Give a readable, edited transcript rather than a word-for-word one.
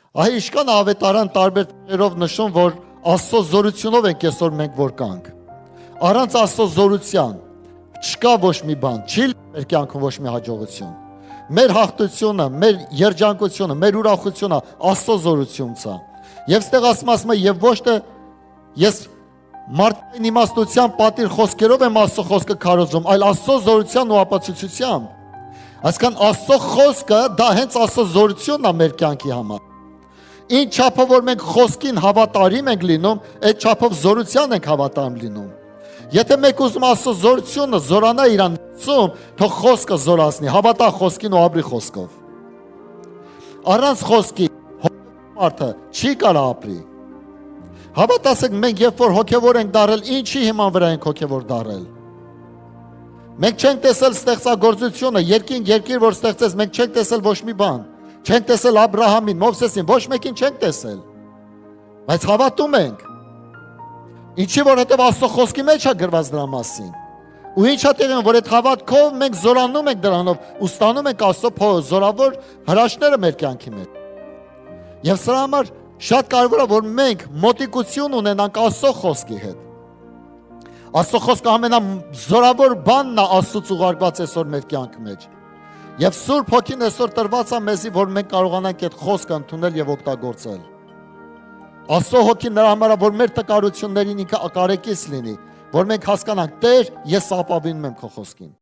Այ իշքան ավետարան տարբեր տեղերով նշում, որ Աստծո զորությունով ենք այսօր մենք որ կանք։ Առանց Աստծո զորության չկա ոչ մի բան, չի մեր կյանքում ոչ մի հաջողություն։ Մեր հաղթությունը, մեր երջանկությունը, մեր ուրախությունը Աստծո զորությունից է։ Եվ ստեղ ասում է, եւ ոչ թե ես մարդկային իմաստության պատիր խոսքերով եմ Աստծո խոսքը քարոզում, այլ Աստծո զորության ու ապացուցությամբ։ Այսքան Աստծո խոսքը դա հենց Աստծո զորությունն է մեր կյանքի համար։ Ինչ չափով որ մենք խոսքին հավատարիմ ենք լինում, այդ չափով զորության ենք հավատարիմ լինում։ Եթե մեկ ուզում Աստծո զորությունը զորանա իրան ցում, թող խոսքը զորացնի, հավատա խոսքին ու ապրի խոսքով։ Առանց խոսքի մարդը չի կարող ապրի։ Հավատացեք, մենք երբ որ հոգևոր ենք դարել, ինչի հիման վրա ենք հոգևոր դարել։ Մենք չենք տեսել ստեղծագործությունը, երկիր որ ստեղծեց, մենք չենք տեսել ոչ մի բան։ Չենք տեսել Աբրահամին, Մովսեսին, ոչ մեկին չենք տեսել։ Բայց հավատում ենք։ Ինչի որովհետև Աստծո խոսքի մեջ է գրված դրա մասին։ Ու ինչա տեղում, որ այդ հավատքով մենք զորանում ենք դրանով ու ստանում ենք Աստծո զորավոր հրաշքները մեր կյանքի մեջ։ Եվ սրա համար շատ կարևոր է, որ մենք մոտիկություն ունենանք Աստծո խոսքի հետ։ Աստծո խոսքը ամենազորավոր բանն է Աստծուց ուղարկված այսօր մեր կյանքի մեջ։ Եվ Սուրբ Հոգին այսօր տրված է մեզի, որ մենք կարողանանք այդ խոսքը ընդունել եւ օգտագործել։ Աստծո Հոգին նրա համար է, որ մեր տկարություններին ինքը կարեկից լինի, որ մենք հասկանանք, Տեր, ես ապավինում եմ քո խոսքին։